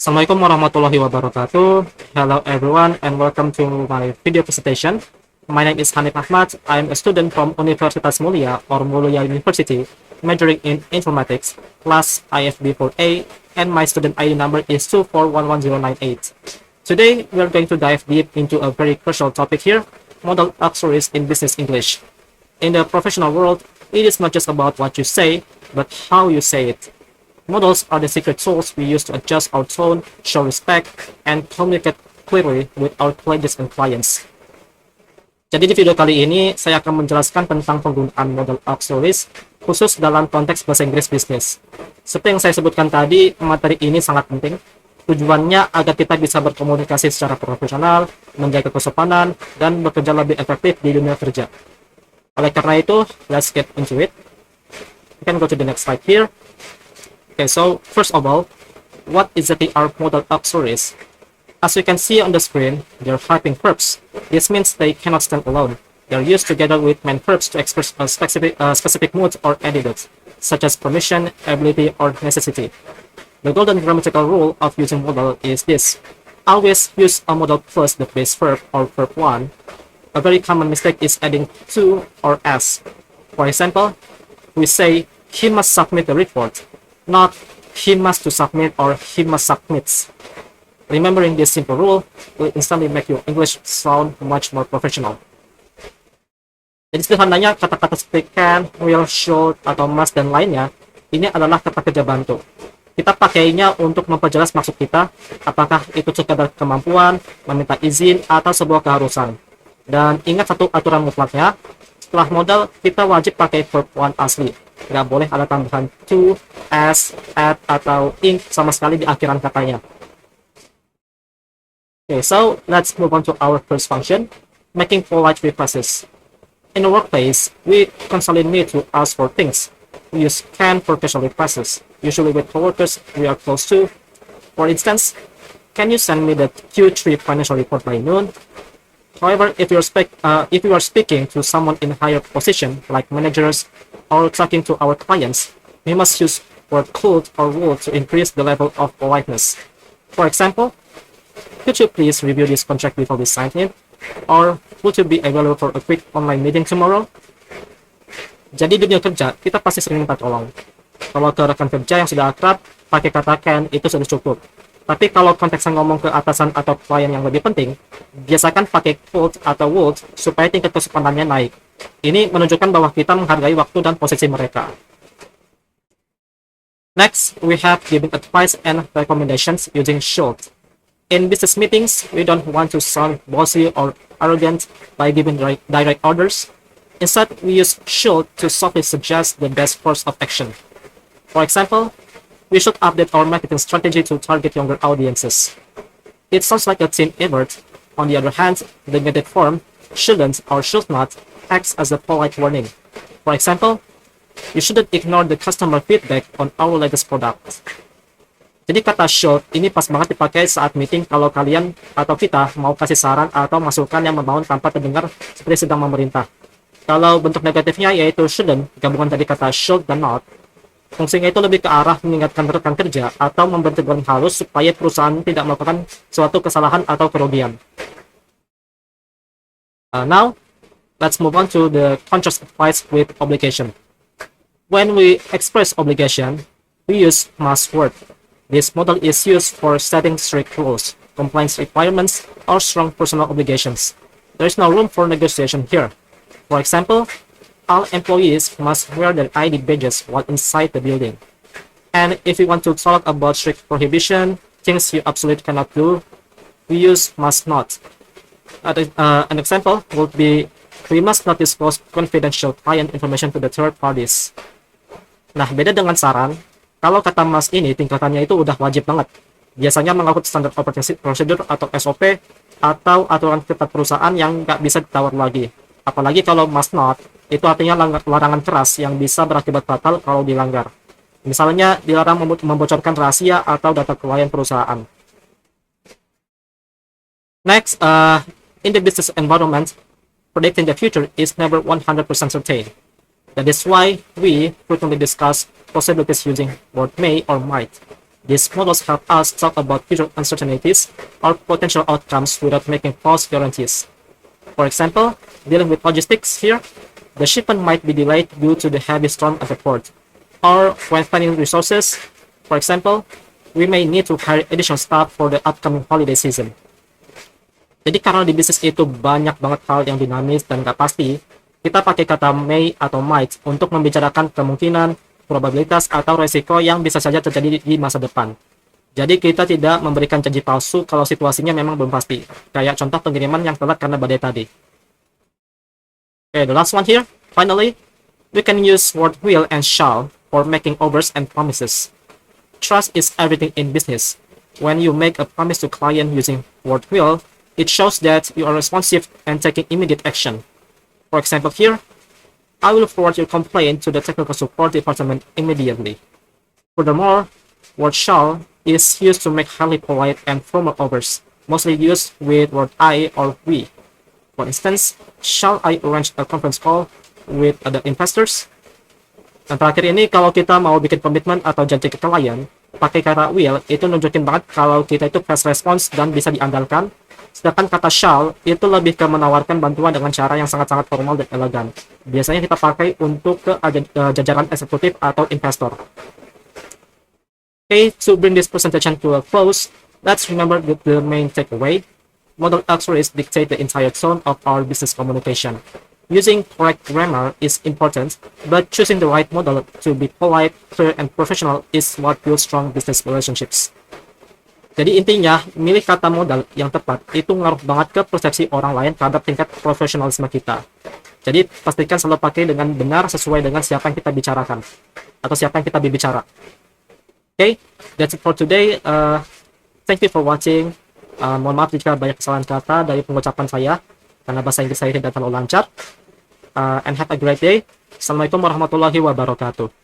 Assalamualaikum warahmatullahi wabarakatuh. Hello everyone and welcome to my video presentation. My name is Hanif Ahmad. I am a student from Universitas Mulia or Mulia University, majoring in informatics, class IFB 4A, and my student ID number is 2411098. Today, we are going to dive deep into a very crucial topic here, modal auxiliaries in business English. In the professional world, it is not just about what you say, but how you say it. Modals are the secret tools we use to adjust our tone, show respect, and communicate clearly with our colleagues and clients. Jadi di video kali ini, saya akan menjelaskan tentang penggunaan modal auxiliaries khusus dalam konteks bahasa Inggris bisnis. Seperti yang saya sebutkan tadi, materi ini sangat penting. Tujuannya agar kita bisa berkomunikasi secara profesional, menjaga kesopanan, dan bekerja lebih efektif di dunia kerja. Oleh karena itu, let's get into it. We can go to the next slide here. Okay, so first of all, what exactly are modal auxiliaries? As you can see on the screen, they are helping verbs. This means they cannot stand alone. They are used together with main verbs to express a specific mood or attitude, such as permission, ability, or necessity. The golden grammatical rule of using modal is this: always use a modal plus the base verb or verb 1. A very common mistake is adding to or as. For example, we say he must submit the report, not he must to submit or he must submits. Remembering this simple rule will instantly make your English sound much more professional. Jadi sederhananya kata-kata seperti can, will, should, atau must, dan lainnya, ini adalah kata kerja bantu. Kita pakainya untuk memperjelas maksud kita, apakah itu sekadar kemampuan, meminta izin, atau sebuah keharusan. Dan ingat satu aturan mutlaknya, setelah modal, kita wajib pakai verb 1 asli. Nggak boleh ada tambahan to, as, at, atau in sama sekali di akhiran katanya. Okay, so let's move on to our first function, making polite requests. In a workplace, we constantly need to ask for things. We use can for casual requests, usually with coworkers we are close to. For instance, can you send me the Q3 financial report by noon? However, if you are speaking to someone in a higher position, like managers, or talking to our clients, we must use word could or would to increase the level of politeness. For example, could you please review this contract before we sign it? Or would you be available for a quick online meeting tomorrow? Jadi di dunia kerja, kita pasti sering minta tolong. Kalau ke rekan kerja yang sudah akrab, pakai kata can itu sudah cukup. Tapi kalau konteksnya ngomong ke atasan atau klien yang lebih penting, biasakan pakai could atau would supaya tingkat kesopanannya naik. Ini menunjukkan bahwa kita menghargai waktu dan posisi mereka. Next, we have giving advice and recommendations using should. In business meetings, we don't want to sound bossy or arrogant by giving direct orders. Instead, we use should to softly suggest the best course of action. For example, we should update our marketing strategy to target younger audiences. It sounds like a team effort. On the other hand, the negative form, shouldn't or should not, acts as a polite warning. For example, you shouldn't ignore the customer feedback on our latest product. Jadi kata should ini pas banget dipakai saat meeting kalau kalian atau kita mau kasih saran atau masukan yang membangun tanpa terdengar seperti sedang memerintah. Kalau bentuk negatifnya yaitu shouldn't, gabungan dari kata should dan not, fungsinya itu lebih ke arah mengingatkan rekan kerja atau memberi teguran halus supaya perusahaan tidak melakukan suatu kesalahan atau kerugian. Now, let's move on to the contrast advice with obligation. When we express obligation, we use must word. This model is used for setting strict rules, compliance requirements, or strong personal obligations. There is no room for negotiation here. For example, all employees must wear their ID badges while inside the building. And if we want to talk about strict prohibition, things you absolutely cannot do, we use must not. An example would be, we must not disclose confidential client information to the third parties. Nah, beda dengan saran, kalau kata must ini tingkatannya itu udah wajib banget. Biasanya mengangkut standar operating procedure atau SOP, atau aturan ketat perusahaan yang nggak bisa ditawar lagi. Apalagi kalau must not, itu artinya larangan keras yang bisa berakibat fatal kalau dilanggar. Misalnya, dilarang membocorkan rahasia atau data klien perusahaan. Next, in the business environment, predicting the future is never 100% certain. That is why we frequently discuss possibilities using word may or might. These models help us talk about future uncertainties or potential outcomes without making false guarantees. For example, dealing with logistics here, the shipment might be delayed due to the heavy storm at the port. Or when planning resources, for example, we may need to hire additional staff for the upcoming holiday season. Jadi karena di bisnis itu banyak banget hal yang dinamis dan gak pasti, kita pakai kata may atau might untuk membicarakan kemungkinan, probabilitas, atau resiko yang bisa saja terjadi di masa depan. Jadi kita tidak memberikan janji palsu kalau situasinya memang belum pasti. Kayak contoh pengiriman yang telat karena badai tadi. Okay, the last one here. Finally, we can use word will and shall for making offers and promises. Trust is everything in business. When you make a promise to client using word will, it shows that you are responsive and taking immediate action. For example here, I will forward your complaint to the technical support department immediately. Furthermore, word shall is used to make highly polite and formal offers, mostly used with word I or we. For instance, shall I arrange a conference call with other investors? Dan terakhir ini, kalau kita mau bikin komitmen atau janji ke klien, pakai kata will, itu nunjukin banget kalau kita itu fast response dan bisa diandalkan. Sedangkan kata shall itu lebih ke menawarkan bantuan dengan cara yang sangat-sangat formal dan elegan. Biasanya kita pakai untuk ke jajaran eksekutif atau investor. Okay, to bring this presentation to a close, let's remember the main takeaway. Model authorities dictate the entire tone of our business communication. Using correct grammar is important, but choosing the right model to be polite, clear, and professional is what builds strong business relationships. Jadi intinya, milih kata modal yang tepat itu ngaruh banget ke persepsi orang lain terhadap tingkat profesionalisme kita. Jadi pastikan selalu pakai dengan benar sesuai dengan siapa yang kita bicarakan atau siapa yang kita berbicara. Okay, that's it for today. Thank you for watching. Mohon maaf jika banyak kesalahan kata dari pengucapan saya karena bahasa Inggris saya tidak terlalu lancar. And have a great day. Assalamualaikum warahmatullahi wabarakatuh.